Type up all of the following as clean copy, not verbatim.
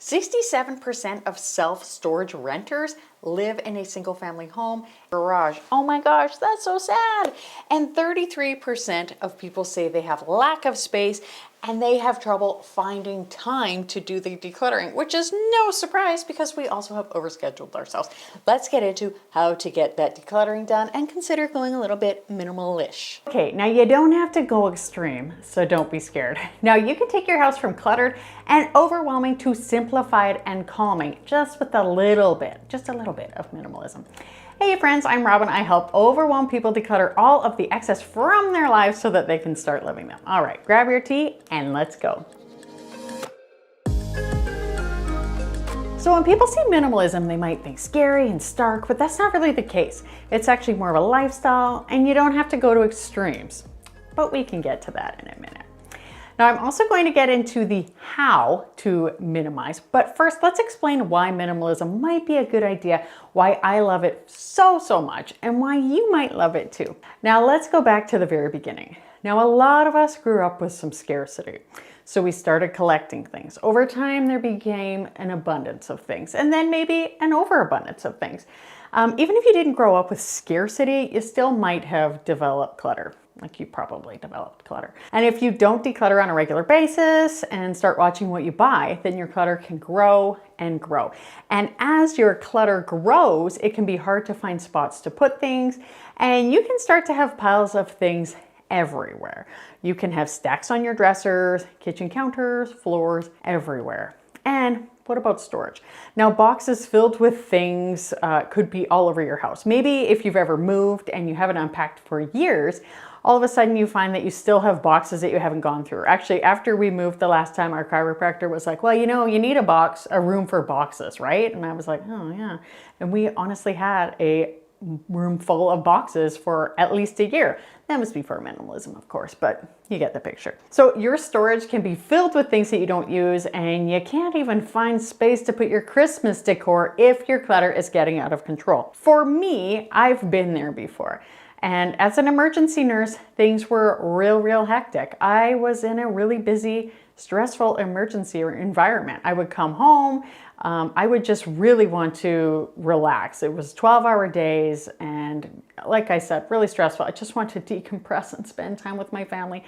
67% of self-storage renters live in a single-family home. Garage, oh my gosh, that's so sad. And 33% of people say they have lack of space and they have trouble finding time to do the decluttering, which is no surprise because we also have overscheduled ourselves. Let's get into how to get that decluttering done and consider going a little bit minimalish. Okay, now you don't have to go extreme, so don't be scared. Now you can take your house from cluttered and overwhelming to simplified and calming, just with a little bit of minimalism. Hey friends, I'm Robyn. I help overwhelmed people declutter all of the excess from their lives so that they can start living them. All right, grab your tea and let's go. So when people see minimalism, they might think scary and stark, but that's not really the case. It's actually more of a lifestyle and you don't have to go to extremes, but we can get to that in a minute. Now I'm also going to get into the how to minimize, but first let's explain why minimalism might be a good idea, why I love it so much, and why you might love it too. Now let's go back to the very beginning. Now a lot of us grew up with some scarcity. So we started collecting things. Over time there became an abundance of things, and then maybe an overabundance of things. Even if you didn't grow up with scarcity, you still might have developed clutter. Like you probably developed clutter. And if you don't declutter on a regular basis and start watching what you buy, then your clutter can grow and grow. And as your clutter grows, it can be hard to find spots to put things, and you can start to have piles of things everywhere. You can have stacks on your dressers, kitchen counters, floors, everywhere. And what about storage? Now, boxes filled with things could be all over your house. Maybe if you've ever moved and you haven't unpacked for years, all of a sudden you find that you still have boxes that you haven't gone through. Actually, after we moved the last time, our chiropractor was like, well, you know, you need a room for boxes, right? And I was like, oh yeah. And we honestly had a room full of boxes for at least a year. That was before minimalism, of course, but you get the picture. So your storage can be filled with things that you don't use, and you can't even find space to put your Christmas decor if your clutter is getting out of control. For me, I've been there before. And as an emergency nurse, things were real hectic. I was in a really busy, stressful emergency environment. I would come home, I would just really want to relax. It was 12-hour days, and like I said, really stressful. I just wanted to decompress and spend time with my family.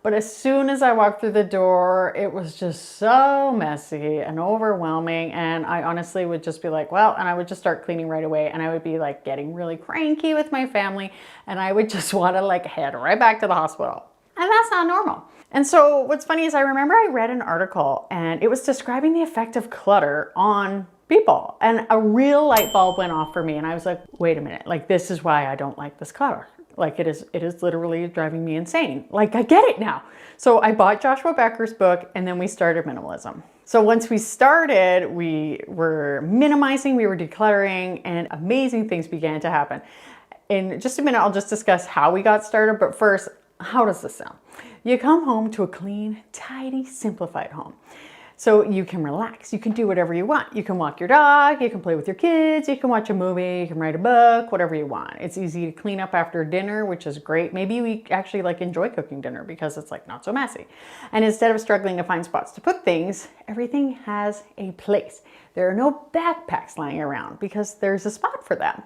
But as soon as I walked through the door, it was just so messy and overwhelming. And I honestly would just be like, well, and I would just start cleaning right away. And I would be like getting really cranky with my family. And I would just want to like head right back to the hospital. And that's not normal. And so what's funny is I remember I read an article and it was describing the effect of clutter on people. And a real light bulb went off for me. And I was like, wait a minute, like this is why I don't like this clutter. Like it is literally driving me insane. Like I get it now. So I bought Joshua Becker's book and then we started minimalism. So once we started, we were minimizing, we were decluttering, and amazing things began to happen. In just a minute, I'll just discuss how we got started. But first, how does this sound? You come home to a clean, tidy, simplified home. So you can relax, you can do whatever you want. You can walk your dog, you can play with your kids, you can watch a movie, you can write a book, whatever you want. It's easy to clean up after dinner, which is great. Maybe we actually like enjoy cooking dinner because it's like not so messy. And instead of struggling to find spots to put things, everything has a place. There are no backpacks lying around because there's a spot for them.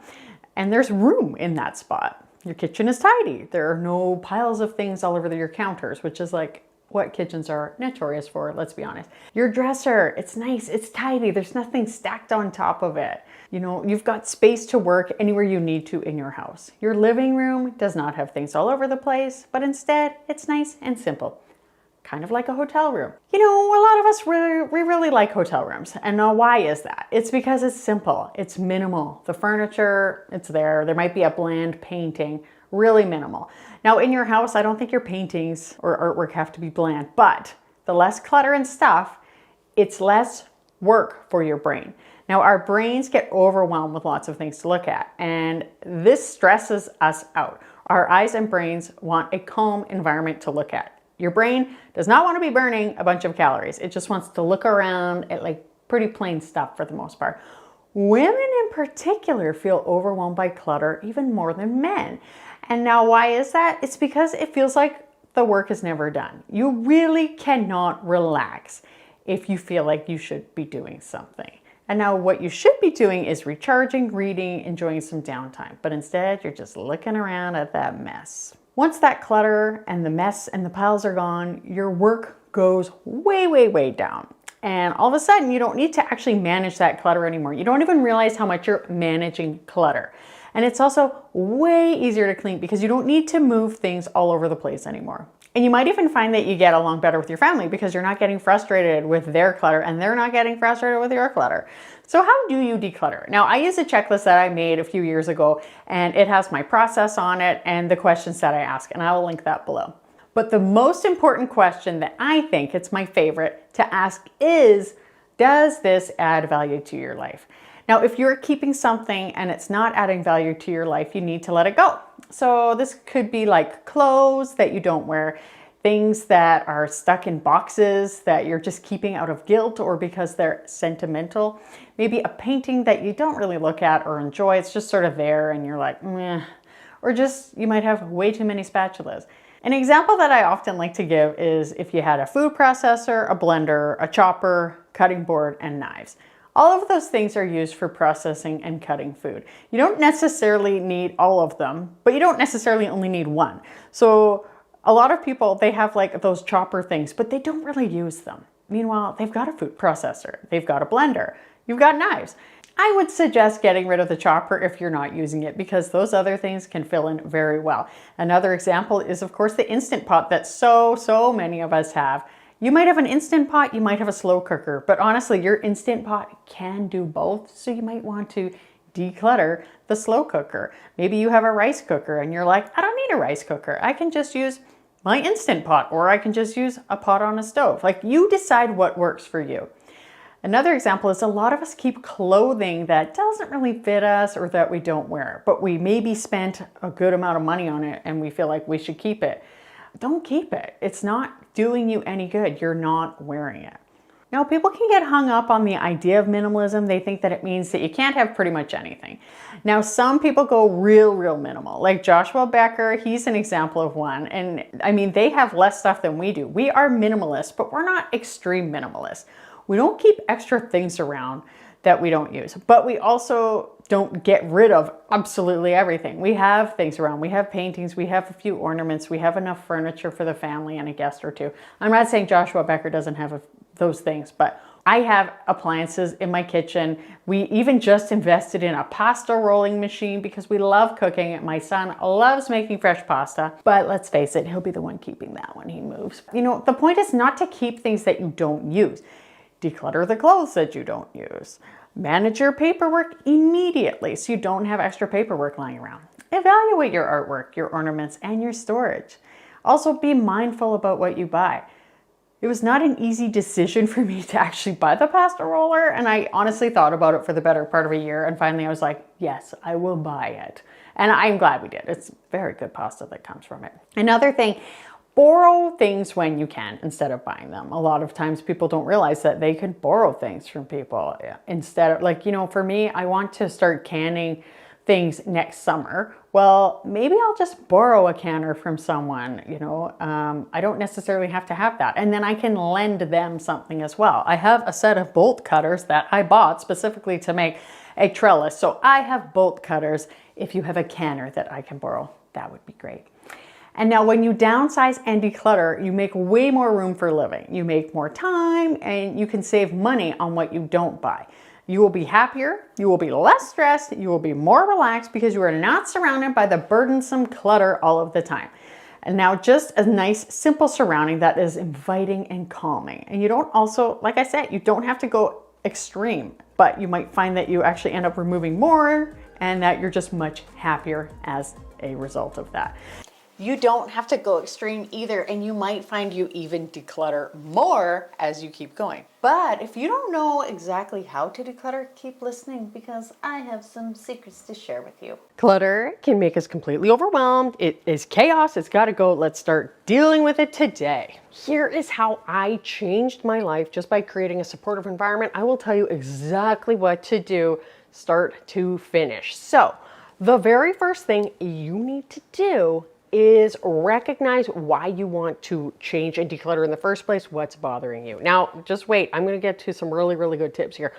And there's room in that spot. Your kitchen is tidy. There are no piles of things all over your counters, which is like what kitchens are notorious for, let's be honest. Your dresser, it's nice, it's tidy, there's nothing stacked on top of it. You know, you've got space to work anywhere you need to in your house. Your living room does not have things all over the place, but instead it's nice and simple. Kind of like a hotel room. You know, a lot of us we really like hotel rooms. And now why is that? It's because it's simple, it's minimal. The furniture, it's there. There might be a bland painting, really minimal. Now in your house, I don't think your paintings or artwork have to be bland, but the less clutter and stuff, it's less work for your brain. Now our brains get overwhelmed with lots of things to look at, and this stresses us out. Our eyes and brains want a calm environment to look at. Your brain does not want to be burning a bunch of calories. It just wants to look around at like pretty plain stuff for the most part. Women in particular feel overwhelmed by clutter even more than men. And now why is that? It's because it feels like the work is never done. You really cannot relax if you feel like you should be doing something. And now what you should be doing is recharging, reading, enjoying some downtime. But instead, you're just looking around at that mess. Once that clutter and the mess and the piles are gone, your work goes way, way, way down. And all of a sudden, you don't need to actually manage that clutter anymore. You don't even realize how much you're managing clutter. And it's also way easier to clean because you don't need to move things all over the place anymore. And you might even find that you get along better with your family because you're not getting frustrated with their clutter and they're not getting frustrated with your clutter. So how do you declutter? Now, I use a checklist that I made a few years ago, and it has my process on it and the questions that I ask, and I will link that below. But the most important question that I think, it's my favorite to ask, is, does this add value to your life? Now, if you're keeping something and it's not adding value to your life, you need to let it go. So this could be like clothes that you don't wear, things that are stuck in boxes that you're just keeping out of guilt or because they're sentimental. Maybe a painting that you don't really look at or enjoy. It's just sort of there and you're like, meh. Or just you might have way too many spatulas. An example that I often like to give is if you had a food processor, a blender, a chopper, cutting board, and knives. All of those things are used for processing and cutting food. You don't necessarily need all of them, but you don't necessarily only need one. So a lot of people, they have like those chopper things, but they don't really use them. Meanwhile, they've got a food processor, they've got a blender, you've got knives. I would suggest getting rid of the chopper if you're not using it because those other things can fill in very well. Another example is, of course, the Instant Pot that so many of us have. You might have an Instant Pot, you might have a slow cooker, but honestly, your Instant Pot can do both, so you might want to declutter the slow cooker. Maybe you have a rice cooker and you're like, I don't need a rice cooker. I can just use my Instant Pot, or I can just use a pot on a stove. Like, you decide what works for you. Another example is a lot of us keep clothing that doesn't really fit us or that we don't wear, but we maybe spent a good amount of money on it and we feel like we should keep it. Don't keep it. It's not doing you any good. You're not wearing it. Now, people can get hung up on the idea of minimalism. They think that it means that you can't have pretty much anything. Now, some people go real minimal, like Joshua Becker. He's an example of one. And I mean, they have less stuff than we do. We are minimalists, but we're not extreme minimalists. We don't keep extra things around that we don't use, but we also don't get rid of absolutely everything. We have things around. We have paintings. We have a few ornaments. We have enough furniture for the family and a guest or two. I'm not saying Joshua Becker doesn't have those things, but I have appliances in my kitchen. We even just invested in a pasta rolling machine because we love cooking. My son loves making fresh pasta, but let's face it, he'll be the one keeping that when he moves. You know, the point is not to keep things that you don't use. Declutter the clothes that you don't use. Manage your paperwork immediately so you don't have extra paperwork lying around. Evaluate your artwork, your ornaments, and your storage. Also, be mindful about what you buy. It was not an easy decision for me to actually buy the pasta roller, and I honestly thought about it for the better part of a year, and finally I was like, yes, I will buy it. And I'm glad we did. It's very good pasta that comes from it. Another thing, borrow things when you can instead of buying them. A lot of times people don't realize that they can borrow things from people instead of, like, you know, for me, I want to start canning things next summer. Well, maybe I'll just borrow a canner from someone, you know. I don't necessarily have to have that. And then I can lend them something as well. I have a set of bolt cutters that I bought specifically to make a trellis. So I have bolt cutters. If you have a canner that I can borrow, that would be great. And now when you downsize and declutter, you make way more room for living. You make more time and you can save money on what you don't buy. You will be happier, you will be less stressed, you will be more relaxed because you are not surrounded by the burdensome clutter all of the time. And now just a nice, simple surrounding that is inviting and calming. And you don't also, like I said, you don't have to go extreme, but you might find that you actually end up removing more and that you're just much happier as a result of that. You don't have to go extreme either, and you might find you even declutter more as you keep going. But if you don't know exactly how to declutter, keep listening because I have some secrets to share with you. Clutter can make us completely overwhelmed. It is chaos. It's got to go. Let's start dealing with it today. Here is how I changed my life just by creating a supportive environment. I will tell you exactly what to do, start to finish. So the very first thing you need to do is recognize why you want to change and declutter in the first place, what's bothering you. Now, just wait, I'm going to get to some really, really good tips here.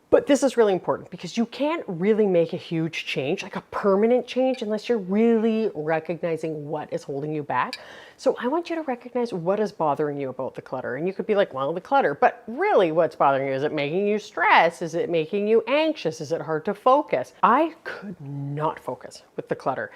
But this is really important because you can't really make a huge change, like a permanent change, unless you're really recognizing what is holding you back. So I want you to recognize what is bothering you about the clutter. And you could be like, well, the clutter, but really what's bothering you? Is it making you stress? Is it making you anxious? Is it hard to focus? I could not focus with the clutter.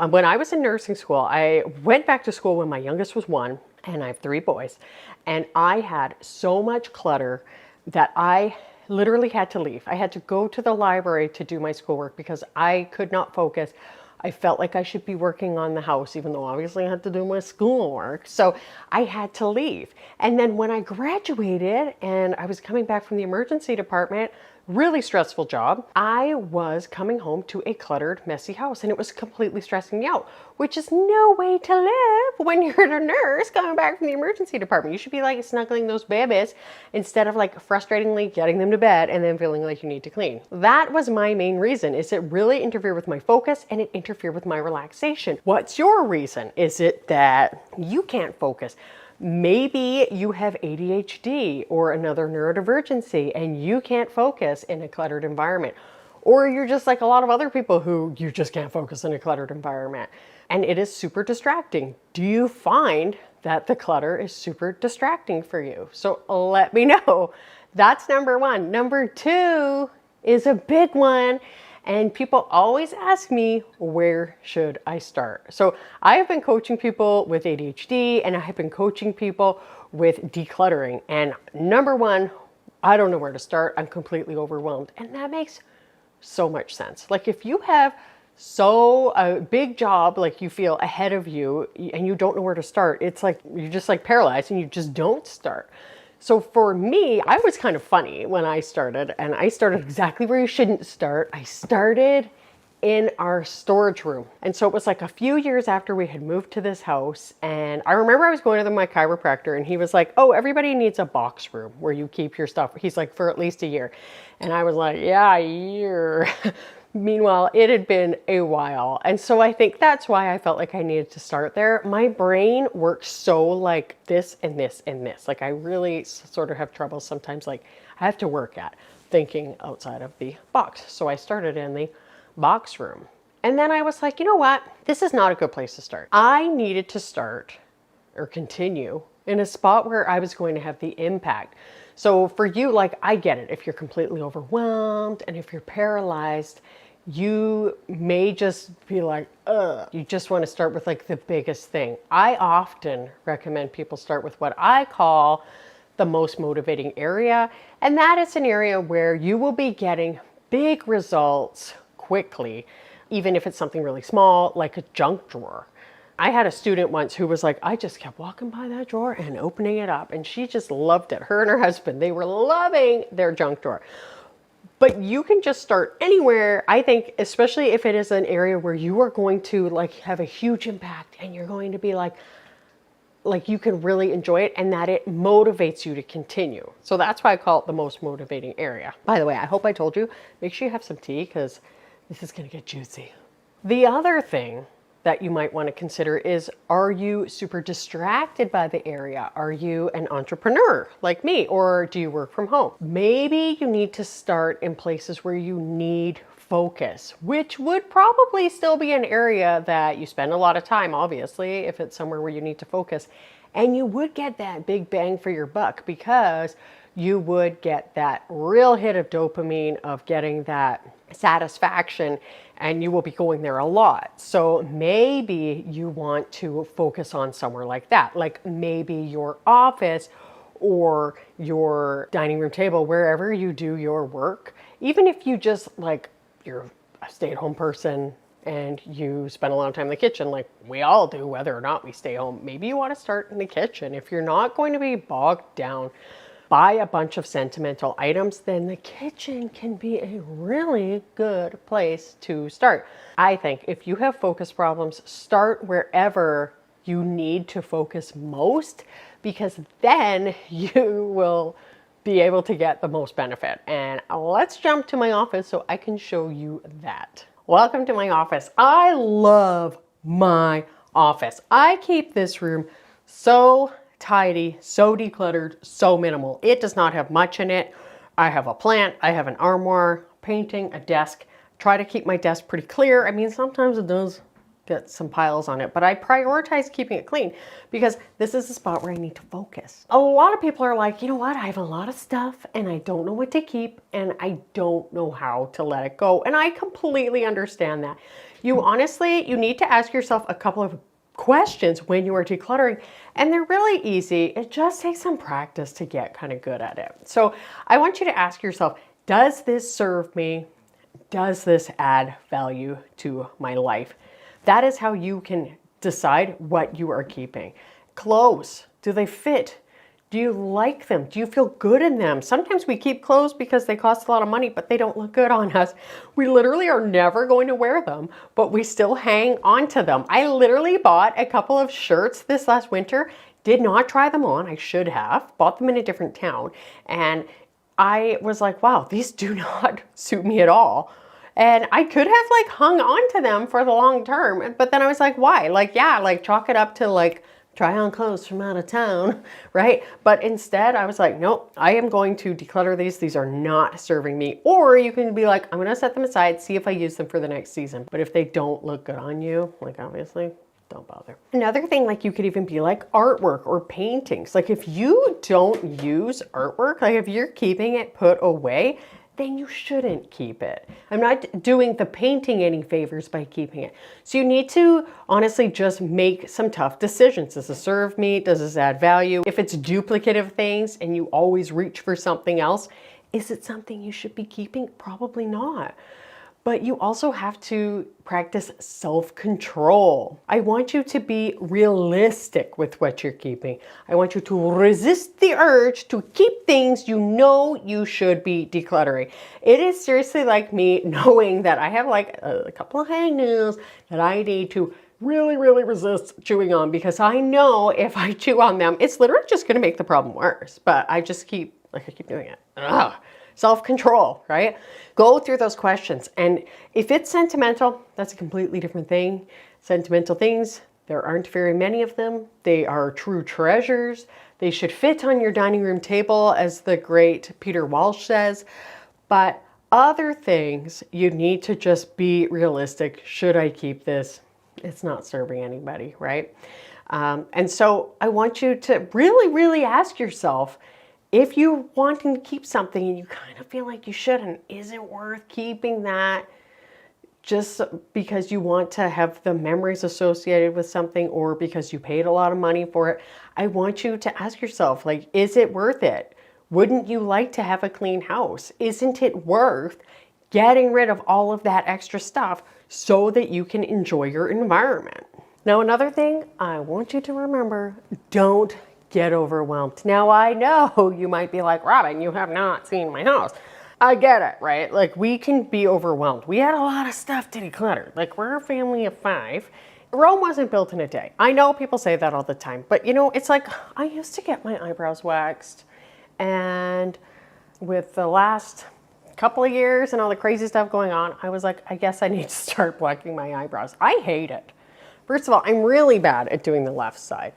When I was in nursing school, I went back to school when my youngest was 1, and I have 3 boys. And I had so much clutter that I literally had to leave. I had to go to the library to do my schoolwork because I could not focus. I felt like I should be working on the house, even though obviously I had to do my schoolwork. So I had to leave. And then when I graduated and I was coming back from the emergency department, really stressful job, I was coming home to a cluttered, messy house, and it was completely stressing me out, which is no way to live when you're a nurse coming back from the emergency department. You should be like snuggling those babies instead of like frustratingly getting them to bed and then feeling like you need to clean. That was my main reason, is it really interfered with my focus and it interfered with my relaxation. What's your reason? Is it that you can't focus? Maybe you have ADHD or another neurodivergency and you can't focus in a cluttered environment. Or you're just like a lot of other people who you just can't focus in a cluttered environment. And it is super distracting. Do you find that the clutter is super distracting for you? So let me know. That's number 1. Number 2 is a big one. And people always ask me, where should I start? So I have been coaching people with ADHD and I have been coaching people with decluttering. And number 1, I don't know where to start. I'm completely overwhelmed. And that makes so much sense. Like if you have a big job, like you feel ahead of you and you don't know where to start, it's like you're just like paralyzed and you just don't start. So for me, I was kind of funny when I started, and I started exactly where you shouldn't start. I started in our storage room. And so it was like a few years after we had moved to this house. And I remember I was going to my chiropractor and he was like, oh, everybody needs a box room where you keep your stuff. He's like, for at least a year. And I was like, yeah, a year. Meanwhile, it had been a while. And so I think that's why I felt like I needed to start there. My brain works so like this and this and this. Like I really sort of have trouble sometimes, like I have to work at thinking outside of the box. So I started in the box room. And then I was like, you know what? This is not a good place to start. I needed to start or continue in a spot where I was going to have the impact. So for you, like I get it. If you're completely overwhelmed and if you're paralyzed, you may just be like, ugh. You just want to start with like the biggest thing. I often recommend people start with what I call the most motivating area. And that is an area where you will be getting big results quickly, even if it's something really small, like a junk drawer. I had a student once who was like, I just kept walking by that drawer and opening it up. And she just loved it. Her and her husband, they were loving their junk drawer. But you can just start anywhere, I think, especially if it is an area where you are going to like have a huge impact and you're going to be like you can really enjoy it and that it motivates you to continue. So that's why I call it the most motivating area. By the way, I hope I told you, make sure you have some tea because this is going to get juicy. The other thing that you might want to consider is, are you super distracted by the area? Are you an entrepreneur like me, or do you work from home? Maybe you need to start in places where you need focus, which would probably still be an area that you spend a lot of time, obviously, if it's somewhere where you need to focus. And you would get that big bang for your buck because you would get that real hit of dopamine of getting that satisfaction, and you will be going there a lot. So maybe you want to focus on somewhere like that, like maybe your office or your dining room table, wherever you do your work. Even if you just like, you're a stay-at-home person and you spend a lot of time in the kitchen, like we all do, whether or not we stay home, maybe you want to start in the kitchen. If you're not going to be bogged down by a bunch of sentimental items, then the kitchen can be a really good place to start. I think if you have focus problems, start wherever you need to focus most, because then you will be able to get the most benefit. And let's jump to my office so I can show you that. Welcome to my office. I love my office. I keep this room so tidy, so decluttered, so minimal. It does not have much in it. I have a plant, I have an armoire, painting, a desk. Try to keep my desk pretty clear. I mean, sometimes it does get some piles on it, but I prioritize keeping it clean because this is the spot where I need to focus. A lot of people are like, you know what? I have a lot of stuff and I don't know what to keep and I don't know how to let it go. And I completely understand that. You honestly, you need to ask yourself a couple of questions when you are decluttering, and they're really easy. It just takes some practice to get kind of good at it. So I want you to ask yourself, does this serve me? Does this add value to my life? That is how you can decide what you are keeping. Clothes, do they fit? Do you like them? Do you feel good in them? Sometimes we keep clothes because they cost a lot of money, but they don't look good on us. We literally are never going to wear them, but we still hang on to them. I literally bought a couple of shirts this last winter, did not try them on. I should have, bought them in a different town. And I was like, wow, these do not suit me at all. And I could have like hung on to them for the long term, but then I was like, why? Like, yeah, like chalk it up to like try on clothes from out of town, right? But instead I was like, nope, I am going to declutter these. These are not serving me. Or you can be like, I'm going to set them aside, see if I use them for the next season. But if they don't look good on you, like obviously, don't bother. Another thing, like you could even be like artwork or paintings. Like if you don't use artwork, like if you're keeping it put away, then you shouldn't keep it. I'm not doing the painting any favors by keeping it. So you need to honestly just make some tough decisions. Does this serve me? Does this add value? If it's duplicative things and you always reach for something else, is it something you should be keeping? Probably not. But you also have to practice self-control. I want you to be realistic with what you're keeping. I want you to resist the urge to keep things you know you should be decluttering. It is seriously like me knowing that I have like a couple of hangnails that I need to really resist chewing on because I know if I chew on them, it's literally just gonna make the problem worse. But I just keep doing it. Ugh. Self-control, right? Go through those questions. And if it's sentimental, that's a completely different thing. Sentimental things, there aren't very many of them. They are true treasures. They should fit on your dining room table, as the great Peter Walsh says. But other things, you need to just be realistic. Should I keep this? It's not serving anybody, right? And so I want you to really ask yourself, if you're wanting to keep something and you kind of feel like you shouldn't, is it worth keeping that just because you want to have the memories associated with something or because you paid a lot of money for it? I want you to ask yourself, like, is it worth it? Wouldn't you like to have a clean house? Isn't it worth getting rid of all of that extra stuff so that you can enjoy your environment? Now, another thing I want you to remember, don't get overwhelmed. Now, I know you might be like, Robyn, you have not seen my house. I get it, right? Like, we can be overwhelmed. We had a lot of stuff to declutter. Like, we're a family of 5. Rome wasn't built in a day. I know people say that all the time, but you know, it's like, I used to get my eyebrows waxed, and with the last couple of years and all the crazy stuff going on, I was like, I guess I need to start blacking my eyebrows. I hate it. First of all, I'm really bad at doing the left side.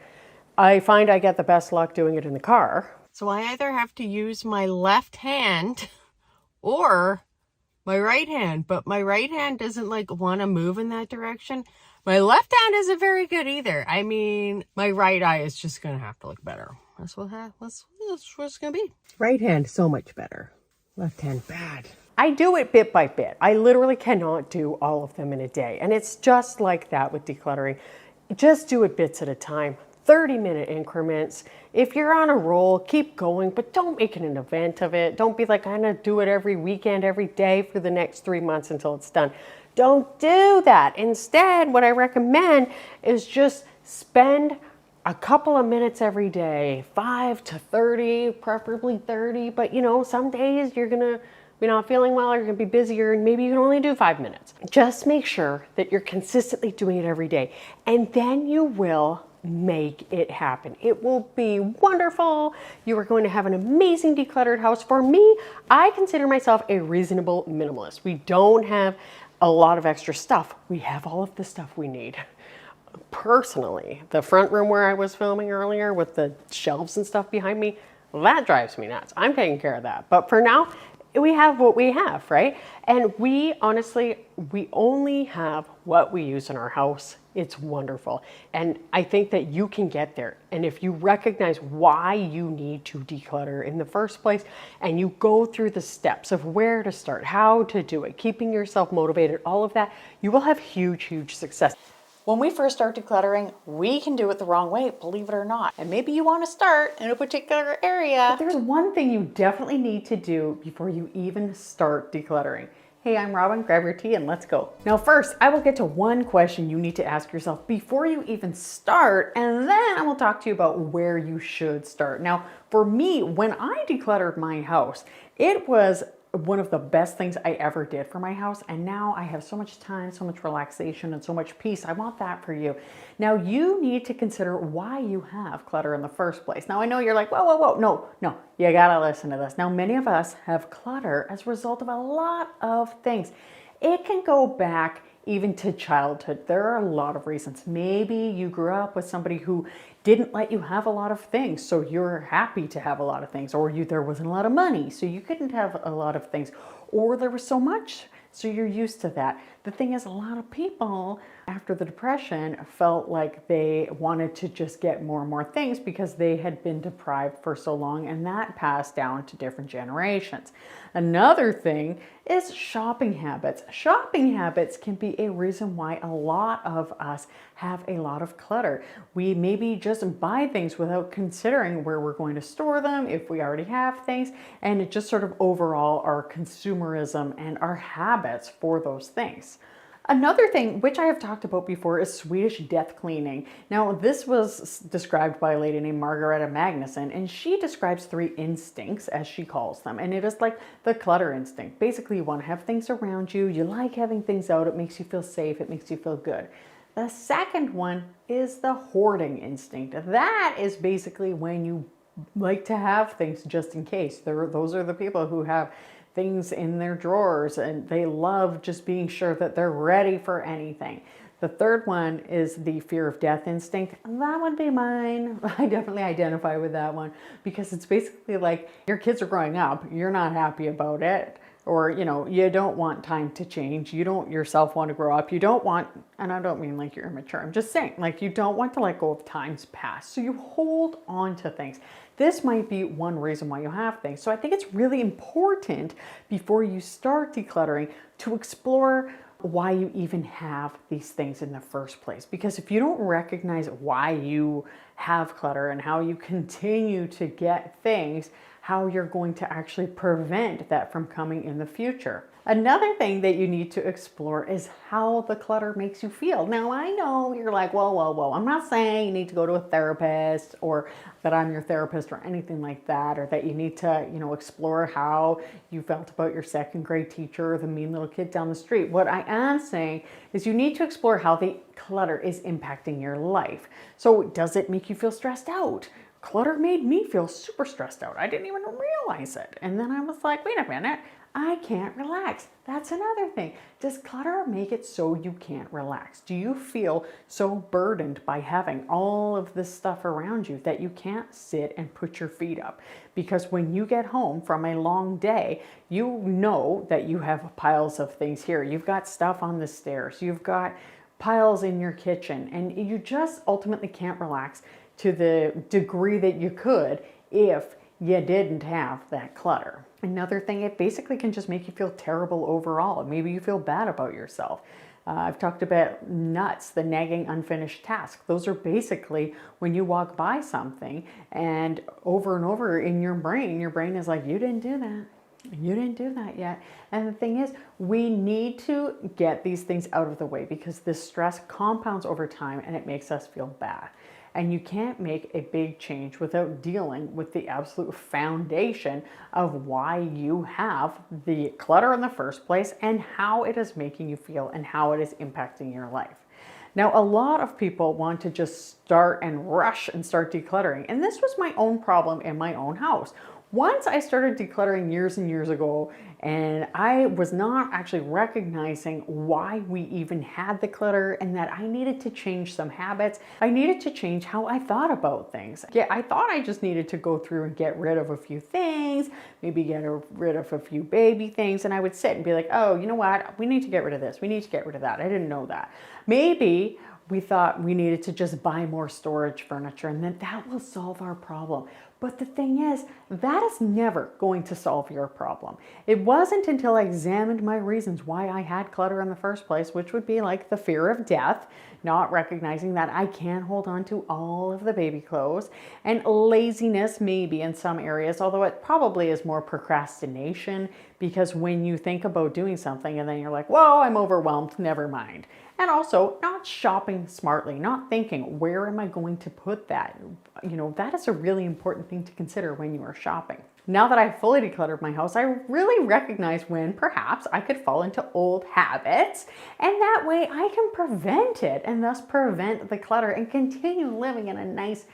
I find I get the best luck doing it in the car. So I either have to use my left hand or my right hand, but my right hand doesn't like want to move in that direction. My left hand isn't very good either. I mean, my right eye is just going to have to look better. That's what it's going to be. Right hand, so much better. Left hand, bad. I do it bit by bit. I literally cannot do all of them in a day. And it's just like that with decluttering. Just do it bits at a time. 30-minute increments. If you're on a roll, keep going, but don't make it an event of it. Don't be like, I'm gonna do it every weekend, every day for the next 3 months until it's done. Don't do that. Instead, what I recommend is just spend a couple of minutes every day, 5 to 30, preferably 30, but you know, some days you're gonna be not feeling well, or you're gonna be busier, and maybe you can only do 5 minutes. Just make sure that you're consistently doing it every day, and then you will make it happen. It will be wonderful. You are going to have an amazing decluttered house. For me, I consider myself a reasonable minimalist. We don't have a lot of extra stuff. We have all of the stuff we need. personally, the front room where I was filming earlier with the shelves and stuff behind me, that drives me nuts. I'm taking care of that. But for now, we have what we have, right? And we honestly, we only have what we use in our house. It's wonderful. And I think that you can get there. And if you recognize why you need to declutter in the first place, and you go through the steps of where to start, how to do it, keeping yourself motivated, all of that, you will have huge, huge success. When we first start decluttering, we can do it the wrong way, believe it or not. And maybe you want to start in a particular area. But there's one thing you definitely need to do before you even start decluttering. Hey, I'm Robyn, grab your tea and let's go. Now first, I will get to one question you need to ask yourself before you even start, and then I will talk to you about where you should start. Now, for me, when I decluttered my house, it was one of the best things I ever did for my house. And now I have so much time, so much relaxation, and so much peace. I want that for you. Now you need to consider why you have clutter in the first place. Now I know you're like, whoa, whoa, whoa. No, you gotta listen to this. Now many of us have clutter as a result of a lot of things. It can go back even to childhood. There are a lot of reasons. Maybe you grew up with somebody who didn't let you have a lot of things, so you're happy to have a lot of things, or there wasn't a lot of money, so you couldn't have a lot of things, or there was so much, so you're used to that. The thing is, a lot of people after the Depression felt like they wanted to just get more and more things because they had been deprived for so long, and that passed down to different generations. Another thing is shopping habits. Shopping habits can be a reason why a lot of us have a lot of clutter. We maybe just buy things without considering where we're going to store them, if we already have things, and it just sort of overall our consumerism and our habits for those things. Another thing, which I have talked about before, is Swedish death cleaning. Now, this was described by a lady named Margareta Magnusson, and she describes 3 instincts, as she calls them. And it is like the clutter instinct. Basically, you want to have things around you. You like having things out. It makes you feel safe. It makes you feel good. The second one is the hoarding instinct. That is basically when you like to have things just in case. Those are the people who have things in their drawers and they love just being sure that they're ready for anything. The third one is the fear of death instinct. That would be mine. I definitely identify with that one because it's basically like your kids are growing up, you're not happy about it, or you don't want time to change. You don't yourself want to grow up. You don't want, and I don't mean like you're immature, I'm just saying like you don't want to let go of time's past. So you hold on to things. This might be one reason why you have things. So I think it's really important before you start decluttering to explore why you even have these things in the first place. Because if you don't recognize why you have clutter and how you continue to get things, how you're going to actually prevent that from coming in the future. Another thing that you need to explore is how the clutter makes you feel. Now, I know you're like, whoa. I'm not saying you need to go to a therapist or that I'm your therapist or anything like that, or that you need to, explore how you felt about your second grade teacher or the mean little kid down the street. What I am saying is you need to explore how the clutter is impacting your life. So does it make you feel stressed out? Clutter made me feel super stressed out. I didn't even realize it. And then I was like, wait a minute, I can't relax. That's another thing. Does clutter make it so you can't relax? Do you feel so burdened by having all of this stuff around you that you can't sit and put your feet up? Because when you get home from a long day, you know that you have piles of things here. You've got stuff on the stairs. You've got piles in your kitchen, and you just ultimately can't relax to the degree that you could if you didn't have that clutter. Another thing, it basically can just make you feel terrible overall. Maybe you feel bad about yourself. I've talked about nuts, the nagging unfinished task. Those are basically when you walk by something and over in your brain is like, you didn't do that. You didn't do that yet. And the thing is, we need to get these things out of the way because this stress compounds over time and it makes us feel bad. And you can't make a big change without dealing with the absolute foundation of why you have the clutter in the first place and how it is making you feel and how it is impacting your life. Now, a lot of people want to just start and rush and start decluttering. And this was my own problem in my own house. Once I started decluttering years and years ago, and I was not actually recognizing why we even had the clutter and that I needed to change some habits. I needed to change how I thought about things. Yeah, I thought I just needed to go through and get rid of a few things, maybe get rid of a few baby things, and I would sit and be like, oh, you know what? We need to get rid of this. We need to get rid of that. I didn't know that. Maybe we thought we needed to just buy more storage furniture and then that will solve our problem. But the thing is, that is never going to solve your problem. It wasn't until I examined my reasons why I had clutter in the first place, which would be like the fear of death, not recognizing that I can't hold on to all of the baby clothes, and laziness maybe in some areas, although it probably is more procrastination, because when you think about doing something and then you're like, whoa, I'm overwhelmed, never mind. And also not shopping smartly, not thinking, where am I going to put that? You know, that is a really important thing to consider when you are shopping. Now that I've fully decluttered my house, I really recognize when perhaps I could fall into old habits, and that way I can prevent it and thus prevent the clutter and continue living in a nice,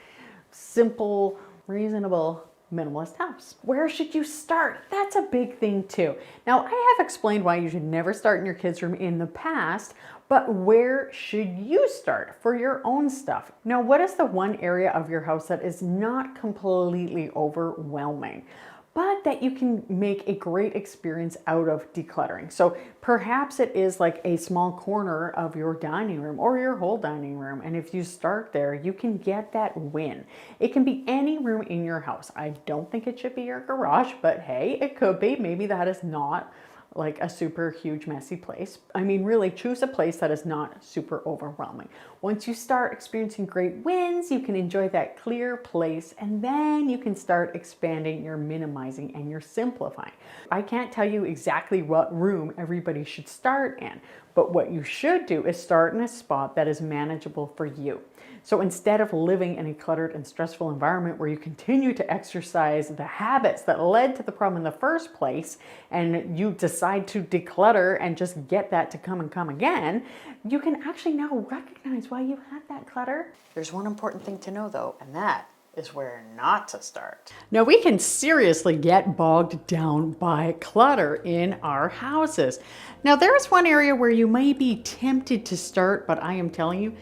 simple, reasonable, minimalist house. Where should you start? That's a big thing too. Now, I have explained why you should never start in your kids' room in the past, but where should you start for your own stuff? Now, what is the one area of your house that is not completely overwhelming, but that you can make a great experience out of decluttering? So perhaps it is like a small corner of your dining room or your whole dining room. And if you start there, you can get that win. It can be any room in your house. I don't think it should be your garage, but hey, it could be. Maybe that is not like a super huge messy place. I mean, really choose a place that is not super overwhelming. Once you start experiencing great wins, you can enjoy that clear place, and then you can start expanding your minimizing and your simplifying. I can't tell you exactly what room everybody should start in, but what you should do is start in a spot that is manageable for you. So instead of living in a cluttered and stressful environment where you continue to exercise the habits that led to the problem in the first place, and you decide to declutter and just get that to come and come again, you can actually now recognize why you had that clutter. There's one important thing to know though, and that is where not to start. Now, we can seriously get bogged down by clutter in our houses. Now, there's one area where you may be tempted to start, but I am telling you,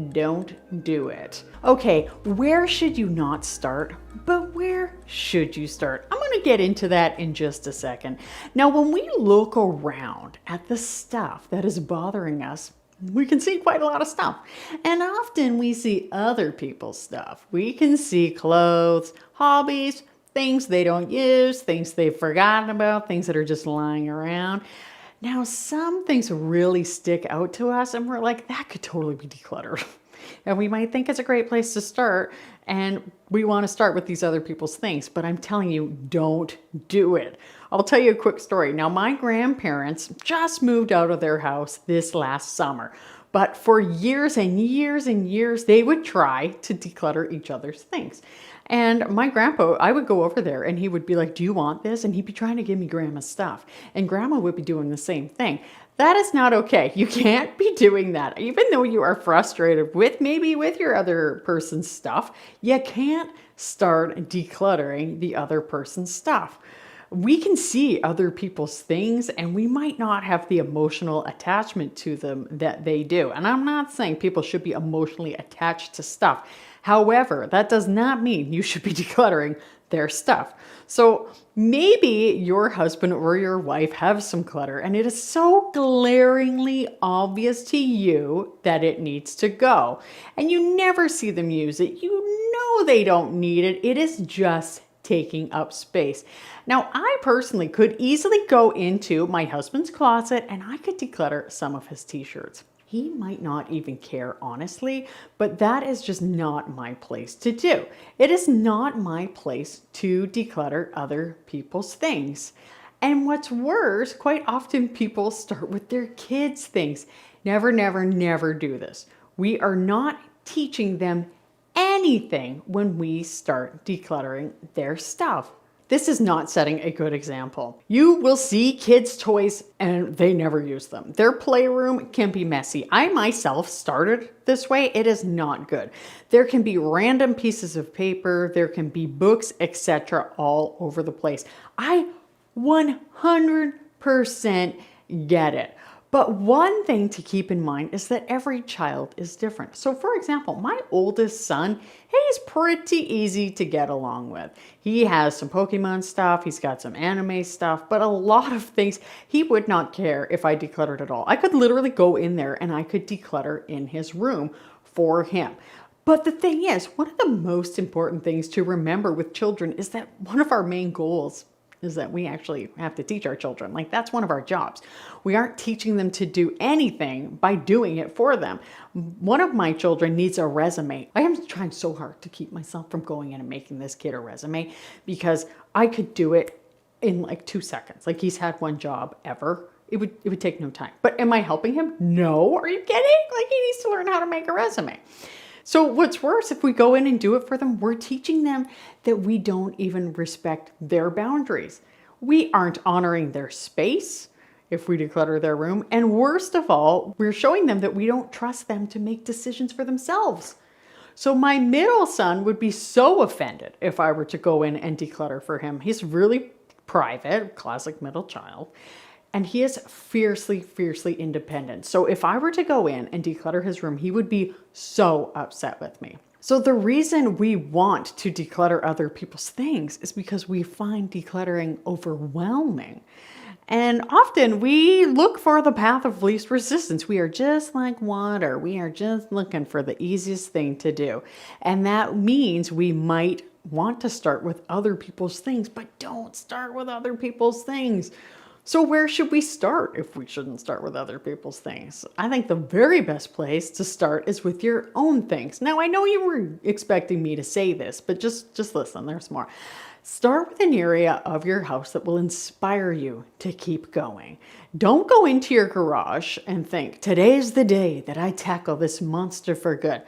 don't do it. Okay, where should you not start? But where should you start? I'm going to get into that in just a second. Now, when we look around at the stuff that is bothering us, we can see quite a lot of stuff. And often we see other people's stuff. We can see clothes, hobbies, things they don't use, things they've forgotten about, things that are just lying around. Now, some things really stick out to us and we're like, that could totally be decluttered. And we might think it's a great place to start, and we want to start with these other people's things, but I'm telling you, don't do it. I'll tell you a quick story. Now, my grandparents just moved out of their house this last summer, but for years and years and years, they would try to declutter each other's things. And my grandpa, I would go over there and he would be like, do you want this? And he'd be trying to give me grandma's stuff. And grandma would be doing the same thing. That is not okay. You can't be doing that. Even though you are frustrated with your other person's stuff, you can't start decluttering the other person's stuff. We can see other people's things and we might not have the emotional attachment to them that they do. And I'm not saying people should be emotionally attached to stuff. However, that does not mean you should be decluttering their stuff. So maybe your husband or your wife have some clutter and it is so glaringly obvious to you that it needs to go. And you never see them use it. You know they don't need it. It is just taking up space. Now, I personally could easily go into my husband's closet and I could declutter some of his t-shirts. He might not even care, honestly, but that is just not my place to do. It is not my place to declutter other people's things. And what's worse, quite often people start with their kids' things. Never, never, never do this. We are not teaching them anything when we start decluttering their stuff. This is not setting a good example. You will see kids' toys and they never use them. Their playroom can be messy. I myself started this way. It is not good. There can be random pieces of paper, there can be books, etc. all over the place. I 100% get it. But one thing to keep in mind is that every child is different. So for example, my oldest son, he's pretty easy to get along with. He has some Pokemon stuff, he's got some anime stuff, but a lot of things he would not care if I decluttered at all. I could literally go in there and I could declutter in his room for him. But the thing is, one of the most important things to remember with children is that one of our main goals is that we actually have to teach our children. Like, that's one of our jobs. We aren't teaching them to do anything by doing it for them. One of my children needs a resume. I am trying so hard to keep myself from going in and making this kid a resume because I could do it in like 2 seconds. Like, he's had one job ever. It would take no time. But am I helping him? No. Are you kidding? Like, he needs to learn how to make a resume. So what's worse, if we go in and do it for them, we're teaching them that we don't even respect their boundaries. We aren't honoring their space if we declutter their room. And worst of all, we're showing them that we don't trust them to make decisions for themselves. So my middle son would be so offended if I were to go in and declutter for him. He's really private, classic middle child. And he is fiercely, fiercely independent. So if I were to go in and declutter his room, he would be so upset with me. So the reason we want to declutter other people's things is because we find decluttering overwhelming. And often we look for the path of least resistance. We are just like water. We are just looking for the easiest thing to do. And that means we might want to start with other people's things, but don't start with other people's things. So where should we start if we shouldn't start with other people's things? I think the very best place to start is with your own things. Now, I know you were expecting me to say this, but just listen, there's more. Start with an area of your house that will inspire you to keep going. Don't go into your garage and think, today's the day that I tackle this monster for good.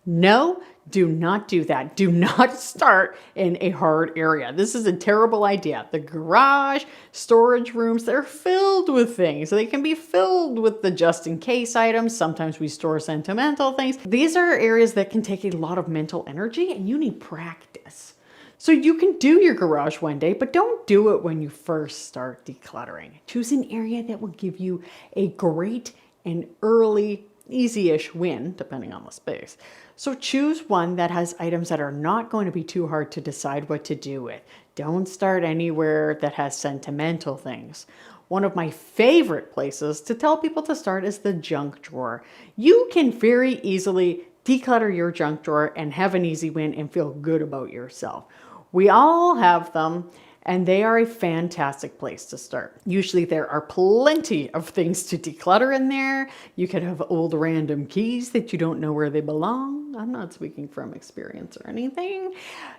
No, do not do that. Do not start in a hard area. This is a terrible idea. The garage, storage rooms, they're filled with things. They can be filled with the just in case items. Sometimes we store sentimental things. These are areas that can take a lot of mental energy and you need practice. So you can do your garage one day, but don't do it when you first start decluttering. Choose an area that will give you a great and early easy-ish win, depending on the space. So choose one that has items that are not going to be too hard to decide what to do with. Don't start anywhere that has sentimental things. One of my favorite places to tell people to start is the junk drawer. You can very easily declutter your junk drawer and have an easy win and feel good about yourself. We all have them, and they are a fantastic place to start. Usually there are plenty of things to declutter in there. You could have old random keys that you don't know where they belong. I'm not speaking from experience or anything.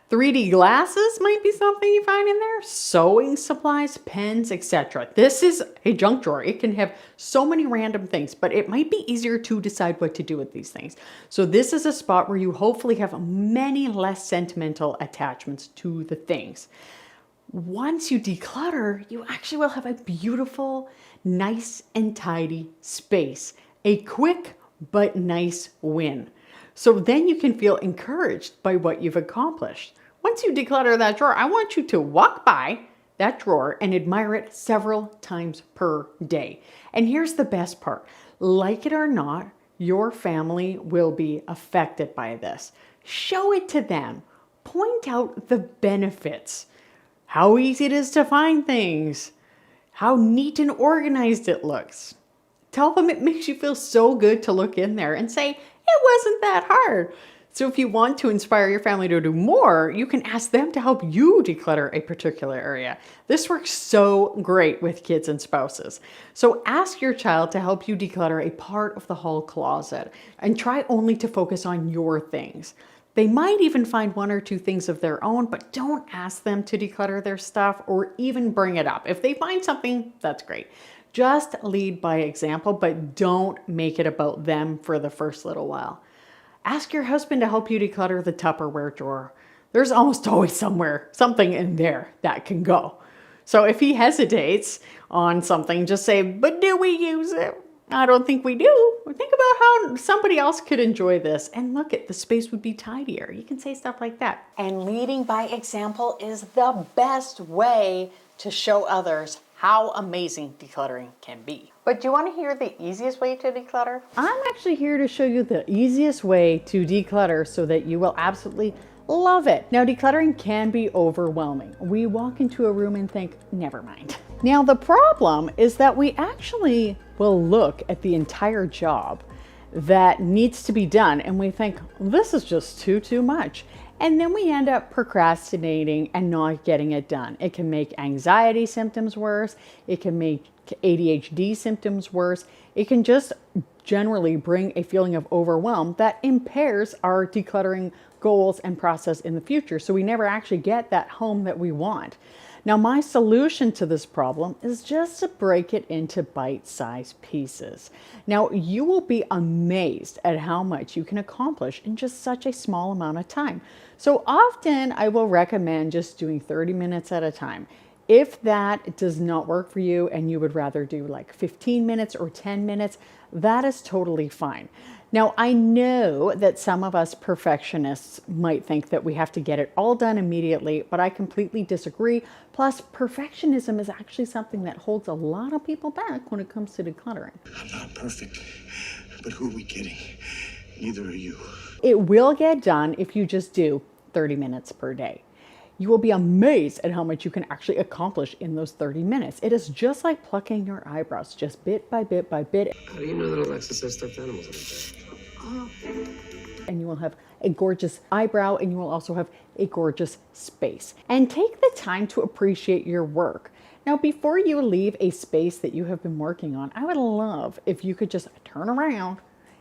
3D glasses might be something you find in there. Sewing supplies, pens, etc. This is a junk drawer. It can have so many random things, but it might be easier to decide what to do with these things. So this is a spot where you hopefully have many less sentimental attachments to the things. Once you declutter, you actually will have a beautiful, nice and tidy space. A quick but nice win. So then you can feel encouraged by what you've accomplished. Once you declutter that drawer, I want you to walk by that drawer and admire it several times per day. And here's the best part. Like it or not, your family will be affected by this. Show it to them. Point out the benefits. How easy it is to find things, how neat and organized it looks. Tell them it makes you feel so good to look in there and say, it wasn't that hard. So if you want to inspire your family to do more, you can ask them to help you declutter a particular area. This works so great with kids and spouses. So ask your child to help you declutter a part of the hall closet and try only to focus on your things. They might even find one or two things of their own, but don't ask them to declutter their stuff or even bring it up. If they find something, that's great. Just lead by example, but don't make it about them for the first little while. Ask your husband to help you declutter the Tupperware drawer. there's almost always something in there that can go. So if he hesitates on something, just say, but do we use it? I don't think we do. Think about how somebody else could enjoy this, and look, the space would be tidier. You can say stuff like that. And leading by example is the best way to show others how amazing decluttering can be. But do you want to hear the easiest way to declutter? I'm actually here to show you the easiest way to declutter so that you will absolutely love it. Now, decluttering can be overwhelming. We walk into a room and think, never mind. Now, the problem is that we actually will look at the entire job that needs to be done and we think, this is just too much. And then we end up procrastinating and not getting it done. It can make anxiety symptoms worse. It can make ADHD symptoms worse. It can just generally bring a feeling of overwhelm that impairs our decluttering goals and process in the future. So we never actually get that home that we want. Now, my solution to this problem is just to break it into bite-sized pieces. Now, you will be amazed at how much you can accomplish in just such a small amount of time. So often I will recommend just doing 30 minutes at a time. If that does not work for you and you would rather do like 15 minutes or 10 minutes, that is totally fine. Now, I know that some of us perfectionists might think that we have to get it all done immediately, but I completely disagree. Plus, perfectionism is actually something that holds a lot of people back when it comes to decluttering. I'm not perfect, but who are we kidding? Neither are you. It will get done if you just do 30 minutes per day. You will be amazed at how much you can actually accomplish in those 30 minutes. It is just like plucking your eyebrows, just bit by bit by bit. How do you know that Alexis has stuffed animals on her bed? And you will have a gorgeous eyebrow and you will also have a gorgeous space. And take the time to appreciate your work. Now, before you leave a space that you have been working on, I would love if you could just turn around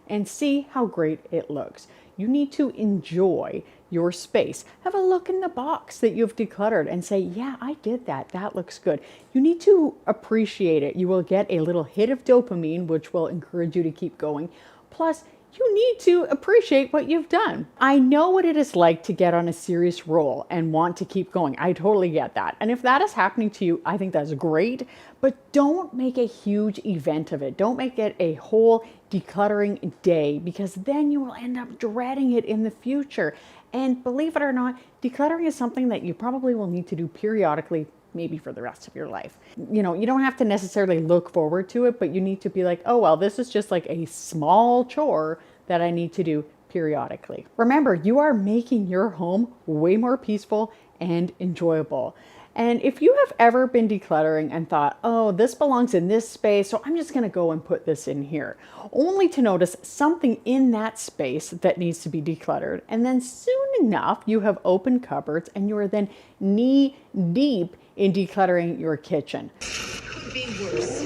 and see how great it looks. You need to enjoy your space. Have a look in the box that you've decluttered and say, yeah, I did that. That looks good. You need to appreciate it. You will get a little hit of dopamine, which will encourage you to keep going. Plus, you need to appreciate what you've done. I know what it is like to get on a serious roll and want to keep going. I totally get that. And if that is happening to you, I think that's great, but don't make a huge event of it. Don't make it a whole decluttering day, because then you will end up dreading it in the future. And believe it or not, decluttering is something that you probably will need to do periodically, maybe for the rest of your life. You know, you don't have to necessarily look forward to it, but you need to be like, oh, well, this is just like a small chore that I need to do periodically. Remember, you are making your home way more peaceful and enjoyable. And if you have ever been decluttering and thought, oh, this belongs in this space, so I'm just gonna go and put this in here, only to notice something in that space that needs to be decluttered. And then soon enough, you have open cupboards and you are then knee deep in decluttering your kitchen. Could be worse.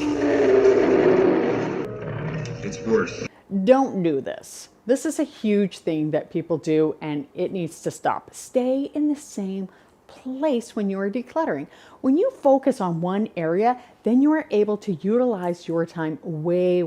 It's worse. Don't do this. This is a huge thing that people do and it needs to stop. Stay in the same place when you are decluttering. When you focus on one area, then you are able to utilize your time way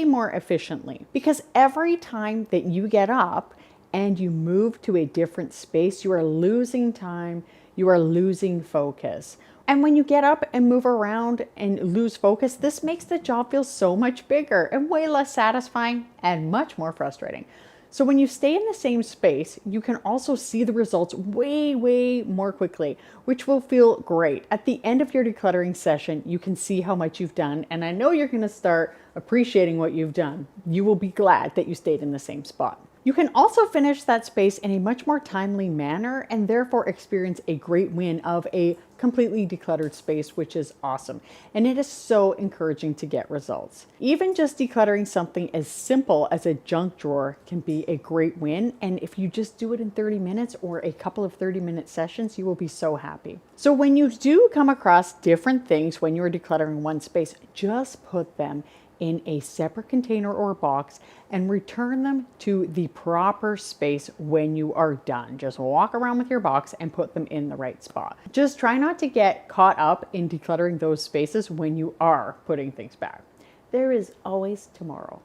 more efficiently. Because every time that you get up and you move to a different space, you are losing time, you are losing focus. And when you get up and move around and lose focus, this makes the job feel so much bigger and way less satisfying and much more frustrating. So when you stay in the same space, you can also see the results way more quickly, which will feel great. At the end of your decluttering session, you can see how much you've done, and I know you're going to start appreciating what you've done. You will be glad that you stayed in the same spot. You can also finish that space in a much more timely manner and therefore experience a great win of a completely decluttered space, which is awesome. And it is so encouraging to get results. Even just decluttering something as simple as a junk drawer can be a great win. And if you just do it in 30 minutes or a couple of 30-minute sessions, you will be so happy. So when you do come across different things when you're decluttering one space, just put them in a separate container or box and return them to the proper space when you are done. Just walk around with your box and put them in the right spot. Just try not to get caught up in decluttering those spaces when you are putting things back. There is always tomorrow.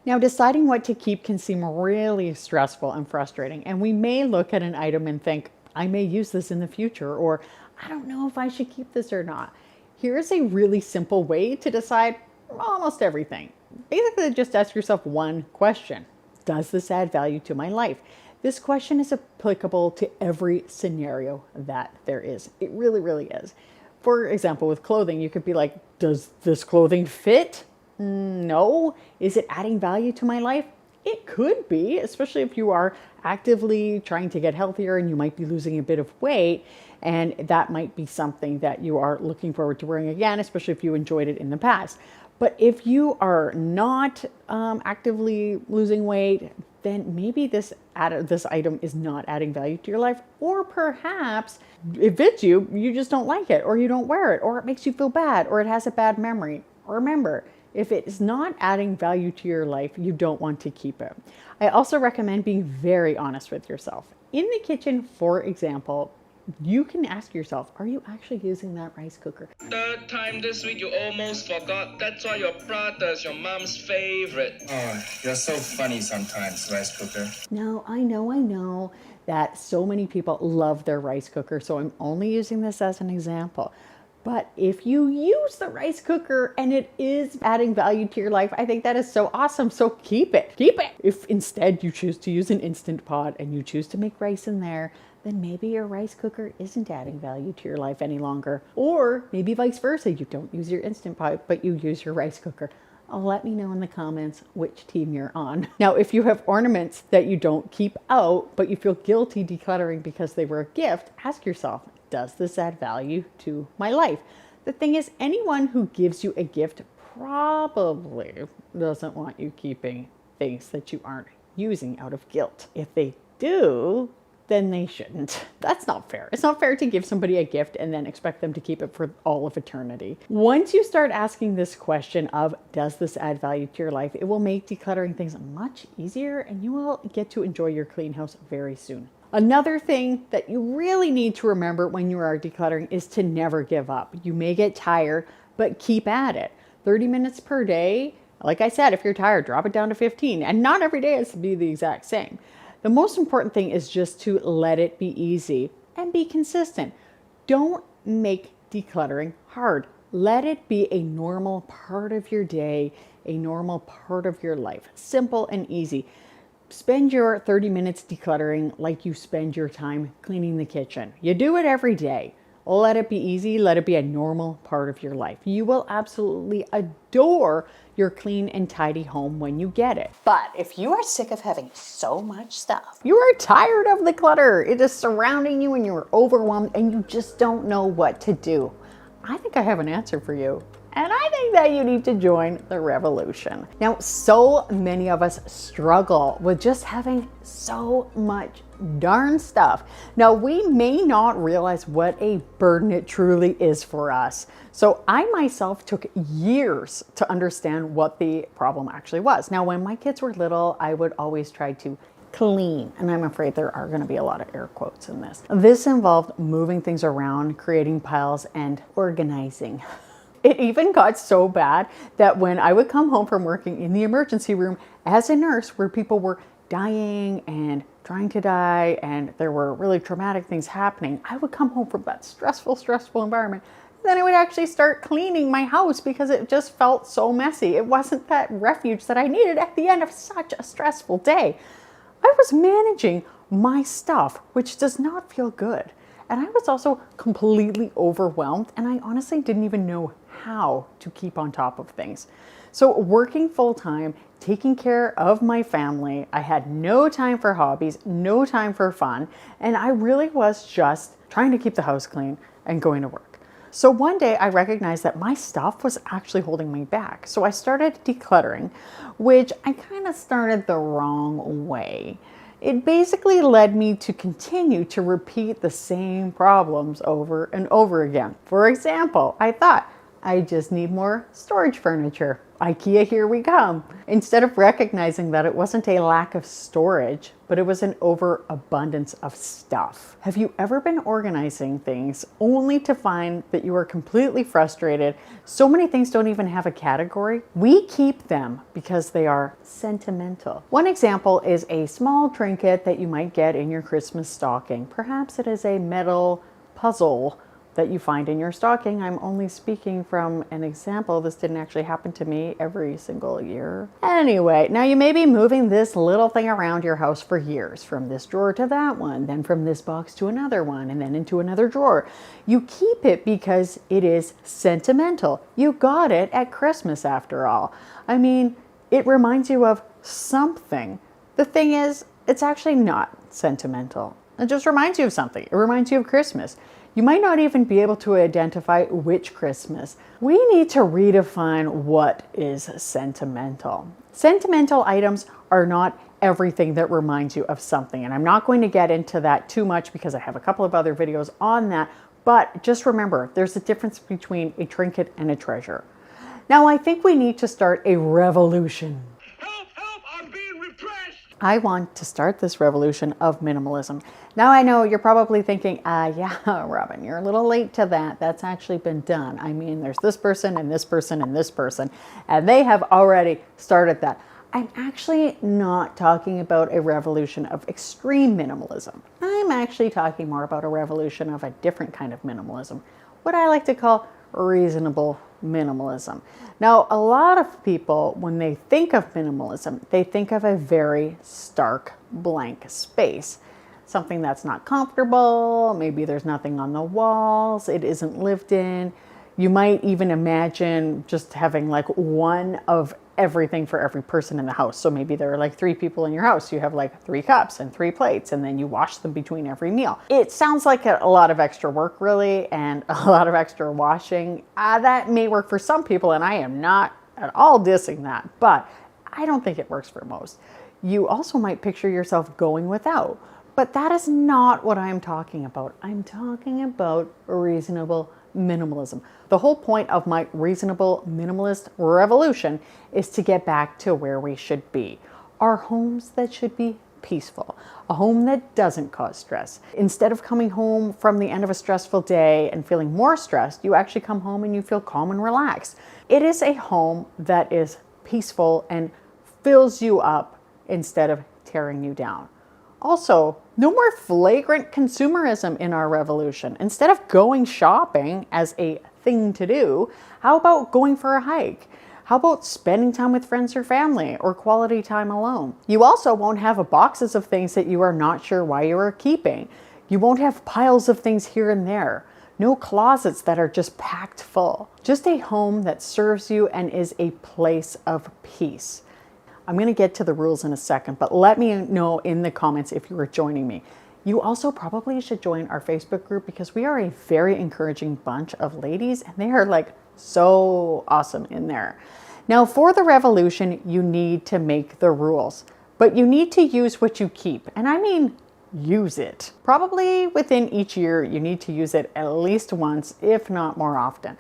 Now, deciding what to keep can seem really stressful and frustrating, and we may look at an item and think, I may use this in the future, or I don't know if I should keep this or not. Here's a really simple way to decide almost everything. Basically, just ask yourself one question. Does this add value to my life? This question is applicable to every scenario that there is. It really, really is. For example, with clothing, you could be like, does this clothing fit? No. Is it adding value to my life? It could be, especially if you are actively trying to get healthier and you might be losing a bit of weight. And that might be something that you are looking forward to wearing again, especially if you enjoyed it in the past. But if you are not actively losing weight, then maybe this item is not adding value to your life, or perhaps it fits you, you just don't like it, or you don't wear it, or it makes you feel bad, or it has a bad memory. Remember, if it's not adding value to your life, you don't want to keep it. I also recommend being very honest with yourself. In the kitchen, for example, you can ask yourself, are you actually using that rice cooker? Third time this week you almost forgot. That's why your brother's your mom's favorite. Oh, you're so funny sometimes, rice cooker. No, I know that so many people love their rice cooker, so I'm only using this as an example. But if you use the rice cooker and it is adding value to your life, I think that is so awesome. So keep it. Keep it. If instead you choose to use an Instant Pot and you choose to make rice in there, then maybe your rice cooker isn't adding value to your life any longer. Or maybe vice versa. You don't use your Instant Pot, but you use your rice cooker. Let me know in the comments which team you're on. Now, if you have ornaments that you don't keep out, but you feel guilty decluttering because they were a gift, ask yourself, does this add value to my life? The thing is, anyone who gives you a gift probably doesn't want you keeping things that you aren't using out of guilt. If they do, then they shouldn't. That's not fair. It's not fair to give somebody a gift and then expect them to keep it for all of eternity. Once you start asking this question of, does this add value to your life? It will make decluttering things much easier and you will get to enjoy your clean house very soon. Another thing that you really need to remember when you are decluttering is to never give up. You may get tired, but keep at it. 30 minutes per day. Like I said, if you're tired, drop it down to 15. And not every day has to be the exact same. The most important thing is just to let it be easy and be consistent. Don't make decluttering hard. Let it be a normal part of your day, a normal part of your life. Simple and easy. Spend your 30 minutes decluttering like you spend your time cleaning the kitchen. You do it every day. Let it be easy. Let it be a normal part of your life. You will absolutely adore your clean and tidy home when you get it. But if you are sick of having so much stuff, You are tired of the clutter. It is surrounding you and you're overwhelmed and you just don't know what to do. I think I have an answer for you. And I think that you need to join the revolution. Now, so many of us struggle with just having so much darn stuff. Now, we may not realize what a burden it truly is for us. So I myself took years to understand what the problem actually was. Now, when my kids were little, I would always try to clean. And I'm afraid there are going to be a lot of air quotes in this. This involved moving things around, creating piles, and organizing. It even got so bad that when I would come home from working in the emergency room as a nurse where people were dying and trying to die and there were really traumatic things happening, I would come home from that stressful environment. Then I would actually start cleaning my house because it just felt so messy. It wasn't that refuge that I needed at the end of such a stressful day. I was managing my stuff, which does not feel good. And I was also completely overwhelmed and I honestly didn't even know how to keep on top of things. So working full time, taking care of my family, I had no time for hobbies, no time for fun, and I really was just trying to keep the house clean and going to work. So one day I recognized that my stuff was actually holding me back. So I started decluttering, which I kind of started the wrong way. It basically led me to continue to repeat the same problems over and over again. For example, I thought, I just need more storage furniture. IKEA, here we come. Instead of recognizing that it wasn't a lack of storage, but it was an overabundance of stuff. Have you ever been organizing things only to find that you are completely frustrated? So many things don't even have a category. We keep them because they are sentimental. One example is a small trinket that you might get in your Christmas stocking. Perhaps it is a metal puzzle that you find in your stocking. I'm only speaking from an example. This didn't actually happen to me every single year. Anyway, now you may be moving this little thing around your house for years, from this drawer to that one, then from this box to another one, and then into another drawer. You keep it because it is sentimental. You got it at Christmas after all. I mean, it reminds you of something. The thing is, it's actually not sentimental. It just reminds you of something. It reminds you of Christmas. You might not even be able to identify which Christmas. We need to redefine what is sentimental. Sentimental items are not everything that reminds you of something. And I'm not going to get into that too much because I have a couple of other videos on that. But just remember, there's a difference between a trinket and a treasure. Now, I think we need to start a revolution. Help! Help! I'm being repressed! I want to start this revolution of minimalism. Now I know you're probably thinking, yeah, Robyn, you're a little late to that. That's actually been done. I mean, there's this person and this person and this person, and they have already started that. I'm actually not talking about a revolution of extreme minimalism. I'm actually talking more about a revolution of a different kind of minimalism, what I like to call reasonable minimalism. Now, a lot of people, when they think of minimalism, they think of a very stark blank space. Something that's not comfortable, maybe there's nothing on the walls, it isn't lived in. You might even imagine just having like one of everything for every person in the house. So maybe there are like 3 people in your house. You have like 3 cups and 3 plates, and then you wash them between every meal. It sounds like a lot of extra work, really, and a lot of extra washing. That may work for some people, and I am not at all dissing that, but I don't think it works for most. You also might picture yourself going without. But that is not what I'm talking about. I'm talking about reasonable minimalism. The whole point of my reasonable minimalist revolution is to get back to where we should be. Our homes that should be peaceful. A home that doesn't cause stress. Instead of coming home from the end of a stressful day and feeling more stressed, you actually come home and you feel calm and relaxed. It is a home that is peaceful and fills you up instead of tearing you down. Also, no more flagrant consumerism in our revolution. Instead of going shopping as a thing to do, how about going for a hike? How about spending time with friends or family, or quality time alone? You also won't have boxes of things that you are not sure why you are keeping. You won't have piles of things here and there. No closets that are just packed full. Just a home that serves you and is a place of peace. I'm going to get to the rules in a second, but let me know in the comments if you are joining me. You also probably should join our Facebook group because we are a very encouraging bunch of ladies, and they are like so awesome in there. Now, for the revolution, you need to make the rules, but you need to use what you keep. And I mean, use it. Probably within each year, you need to use it at least once, if not more often.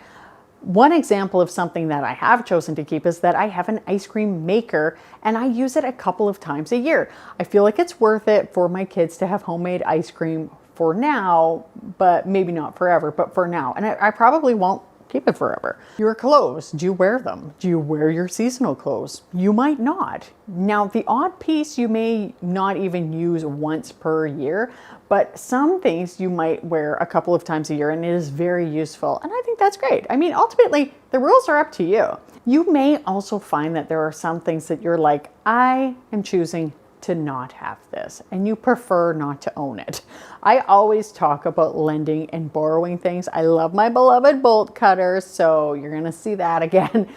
One example of something that I have chosen to keep is that I have an ice cream maker and I use it a couple of times a year. I feel like it's worth it for my kids to have homemade ice cream for now, but maybe not forever, but for now. And I probably won't keep it forever. Your clothes, do you wear them? Do you wear your seasonal clothes? You might not. Now, the odd piece you may not even use once per year, but some things you might wear a couple of times a year, and it is very useful. And I think that's great. I mean, ultimately, the rules are up to you. You may also find that there are some things that you're like, I am choosing to not have this, and you prefer not to own it. I always talk about lending and borrowing things. I love my beloved bolt cutters, so you're gonna see that again.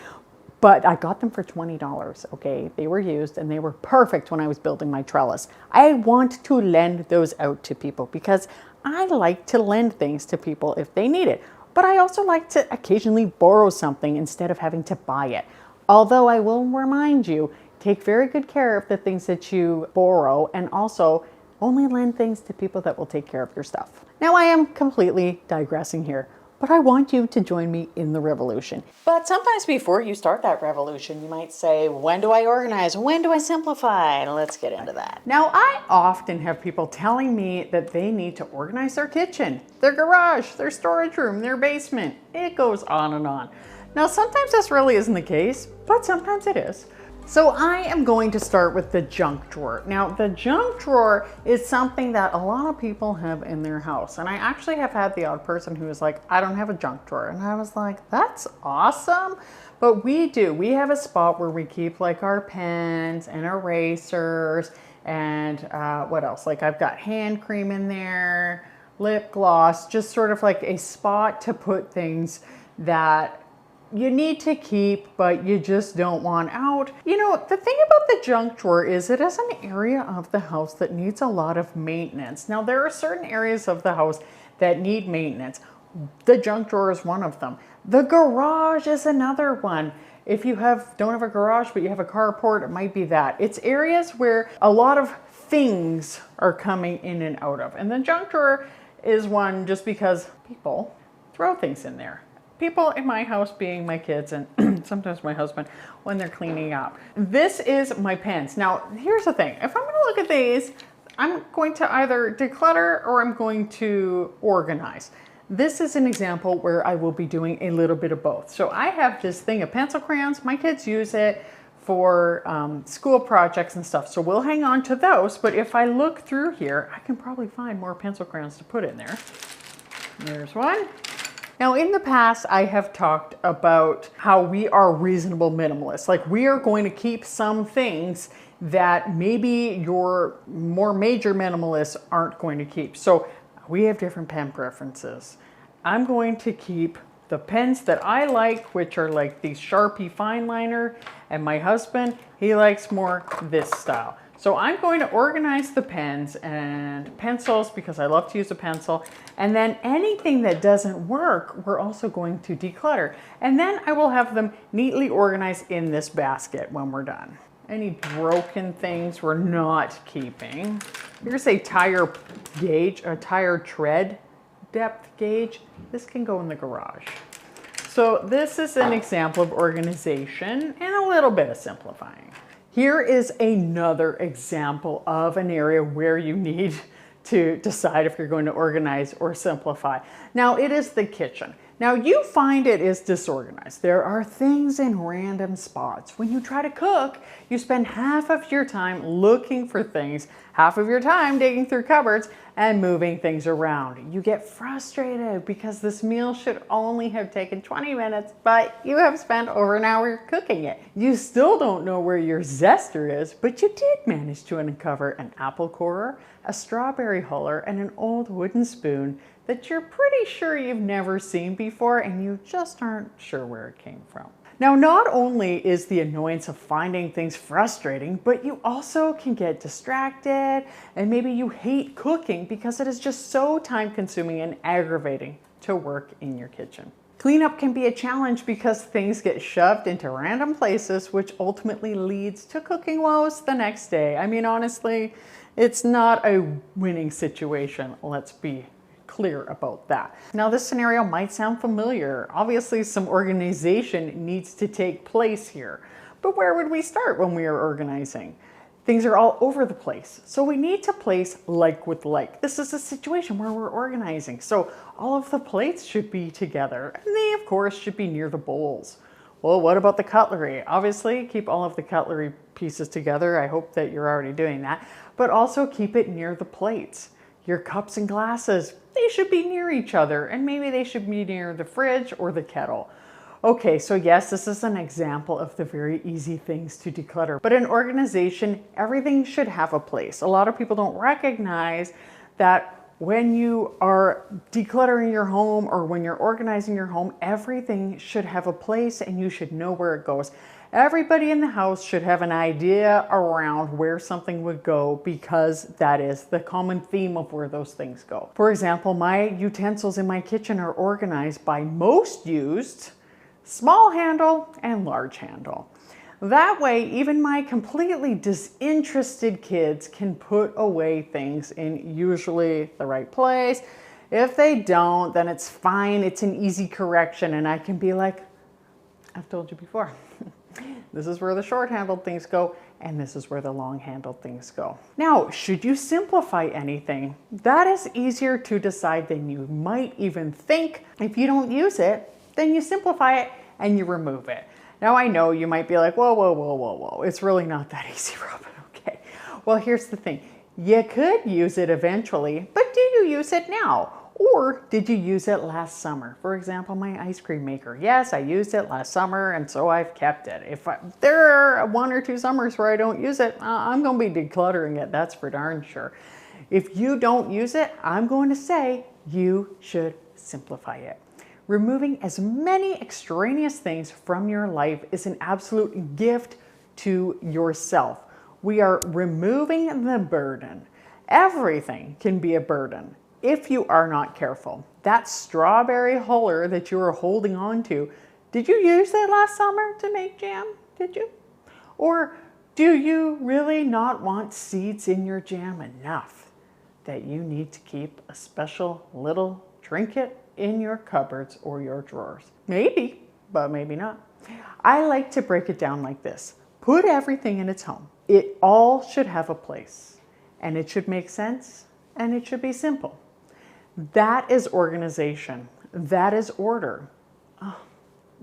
But I got them for $20, okay? They were used and they were perfect when I was building my trellis. I want to lend those out to people because I like to lend things to people if they need it. But I also like to occasionally borrow something instead of having to buy it. Although I will remind you, take very good care of the things that you borrow, and also only lend things to people that will take care of your stuff. Now, I am completely digressing here, but I want you to join me in the revolution. But sometimes before you start that revolution, you might say, when do I organize? When do I simplify? Let's get into that. Now, I often have people telling me that they need to organize their kitchen, their garage, their storage room, their basement. It goes on and on. Now, sometimes this really isn't the case, but sometimes it is. So I am going to start with the junk drawer. Now, the junk drawer is something that a lot of people have in their house. And I actually have had the odd person who was like, I don't have a junk drawer. And I was like, that's awesome. But we do. We have a spot where we keep like our pens and erasers and what else? Like I've got hand cream in there, lip gloss, just sort of like a spot to put things that you need to keep, but you just don't want out. You know, the thing about the junk drawer is it is an area of the house that needs a lot of maintenance. Now, there are certain areas of the house that need maintenance. The junk drawer is one of them. The garage is another one. If you don't have a garage, but you have a carport, it might be that. It's areas where a lot of things are coming in and out of. And the junk drawer is one just because people throw things in there. People in my house being my kids and sometimes my husband when they're cleaning up. This is my pens. Now, here's the thing. If I'm going to look at these, I'm going to either declutter or I'm going to organize. This is an example where I will be doing a little bit of both. So I have this thing of pencil crayons. My kids use it for school projects and stuff. So we'll hang on to those. But if I look through here, I can probably find more pencil crayons to put in there. There's one. Now, in the past, I have talked about how we are reasonable minimalists. Like we are going to keep some things that maybe your more major minimalists aren't going to keep. So we have different pen preferences. I'm going to keep the pens that I like, which are like these Sharpie fine liner, and my husband, he likes more this style. So I'm going to organize the pens and pencils because I love to use a pencil. And then anything that doesn't work, we're also going to declutter. And then I will have them neatly organized in this basket when we're done. Any broken things we're not keeping. Here's a tire gauge, a tire tread depth gauge. This can go in the garage. So this is an example of organization and a little bit of simplifying. Here is another example of an area where you need to decide if you're going to organize or simplify. Now, it is the kitchen. Now, you find it is disorganized. There are things in random spots. When you try to cook, you spend half of your time looking for things, half of your time digging through cupboards and moving things around. You get frustrated because this meal should only have taken 20 minutes, but you have spent over an hour cooking it. You still don't know where your zester is, but you did manage to uncover an apple corer, a strawberry huller, and an old wooden spoon that you're pretty sure you've never seen before and you just aren't sure where it came from. Now, not only is the annoyance of finding things frustrating, but you also can get distracted and maybe you hate cooking because it is just so time consuming and aggravating to work in your kitchen. Cleanup can be a challenge because things get shoved into random places, which ultimately leads to cooking woes the next day. I mean, honestly, it's not a winning situation. Let's be clear about that. Now, this scenario might sound familiar. Obviously, some organization needs to take place here. But where would we start when we are organizing? Things are all over the place. So we need to place like with like. This is a situation where we're organizing. So all of the plates should be together. And they, of course, should be near the bowls. Well, what about the cutlery? Obviously, keep all of the cutlery pieces together. I hope that you're already doing that. But also keep it near the plates. Your cups and glasses, they should be near each other, and maybe they should be near the fridge or the kettle. Okay, so yes, this is an example of the very easy things to declutter. But in organization, everything should have a place. A lot of people don't recognize that when you are decluttering your home or when you're organizing your home, everything should have a place and you should know where it goes. Everybody in the house should have an idea around where something would go because that is the common theme of where those things go. For example, my utensils in my kitchen are organized by most used, small handle, and large handle. That way, even my completely disinterested kids can put away things in usually the right place. If they don't, then it's fine. It's an easy correction, and I can be like, I've told you before. This is where the short-handled things go, and this is where the long-handled things go. Now, should you simplify anything? That is easier to decide than you might even think. If you don't use it, then you simplify it and you remove it. Now, I know you might be like, whoa, whoa, whoa, whoa, whoa. It's really not that easy, Robyn. Okay. Well, here's the thing. You could use it eventually, but do you use it now? Or did you use it last summer? For example, my ice cream maker. Yes, I used it last summer, and so I've kept it. If there are 1 or 2 summers where I don't use it, I'm going to be decluttering it. That's for darn sure. If you don't use it, I'm going to say you should simplify it. Removing as many extraneous things from your life is an absolute gift to yourself. We are removing the burden. Everything can be a burden if you are not careful. That strawberry huller that you are holding on to, did you use it last summer to make jam? Did you? Or do you really not want seeds in your jam enough that you need to keep a special little trinket in your cupboards or your drawers? Maybe, but maybe not. I like to break it down like this. Put everything in its home. It all should have a place, and it should make sense, and it should be simple. That is organization. That is order. Oh,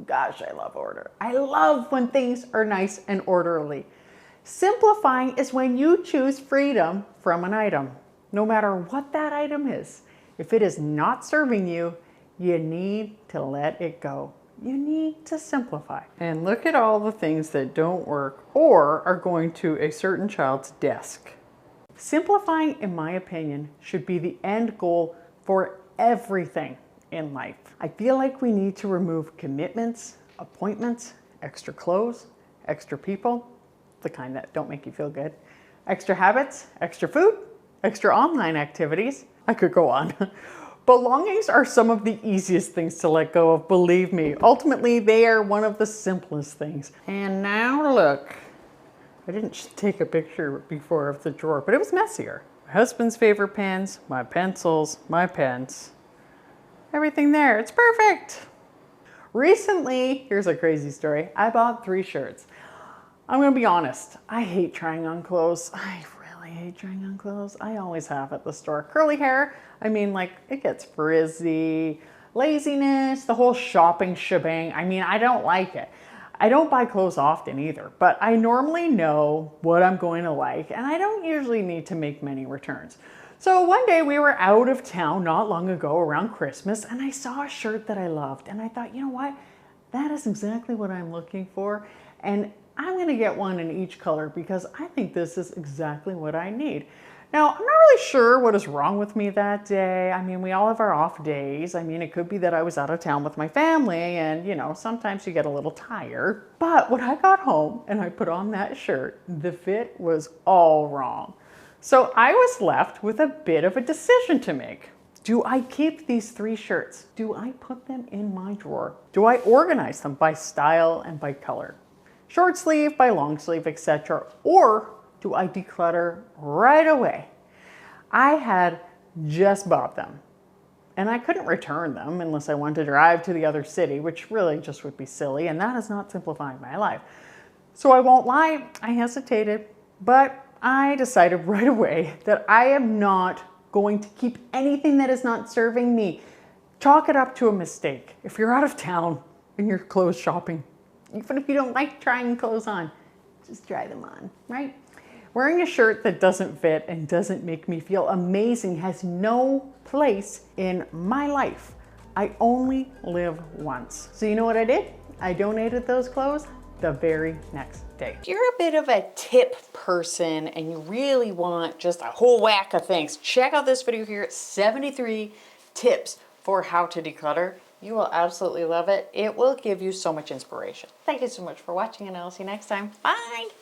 gosh, I love order. I love when things are nice and orderly. Simplifying is when you choose freedom from an item, no matter what that item is. If it is not serving you, you need to let it go. You need to simplify. And look at all the things that don't work or are going to a certain child's desk. Simplifying, in my opinion, should be the end goal for everything in life. I feel like we need to remove commitments, appointments, extra clothes, extra people, the kind that don't make you feel good, extra habits, extra food, extra online activities. I could go on. Belongings are some of the easiest things to let go of, believe me. Ultimately, they are one of the simplest things. And now look, I didn't take a picture before of the drawer, but it was messier. My husband's favorite pens, my pencils, my pens, everything there. It's perfect. Recently, here's a crazy story. I bought 3 shirts. I'm gonna be honest. I hate trying on clothes. I really hate trying on clothes. I always have at the store. Curly hair, I mean, like, it gets frizzy. Laziness, the whole shopping shebang. I mean, I don't like it. I don't buy clothes often either, but I normally know what I'm going to like, and I don't usually need to make many returns. So one day we were out of town not long ago around Christmas, and I saw a shirt that I loved, and I thought, you know what? That is exactly what I'm looking for, and I'm gonna get one in each color because I think this is exactly what I need. Now, I'm not really sure what is wrong with me that day. I mean, we all have our off days. I mean, it could be that I was out of town with my family and, you know, sometimes you get a little tired. But when I got home and I put on that shirt, the fit was all wrong. So I was left with a bit of a decision to make. Do I keep these 3 shirts? Do I put them in my drawer? Do I organize them by style and by color? Short sleeve by long sleeve, etc. Or do I declutter right away? I had just bought them and I couldn't return them unless I wanted to drive to the other city, which really just would be silly, and that is not simplifying my life. So I won't lie, I hesitated, but I decided right away that I am not going to keep anything that is not serving me. Chalk it up to a mistake. If you're out of town and you're clothes shopping, even if you don't like trying clothes on, just try them on, right? Wearing a shirt that doesn't fit and doesn't make me feel amazing has no place in my life. I only live once. So you know what I did? I donated those clothes the very next day. If you're a bit of a tip person and you really want just a whole whack of things, check out this video here, 73 tips for how to declutter. You will absolutely love it. It will give you so much inspiration. Thank you so much for watching, and I'll see you next time. Bye.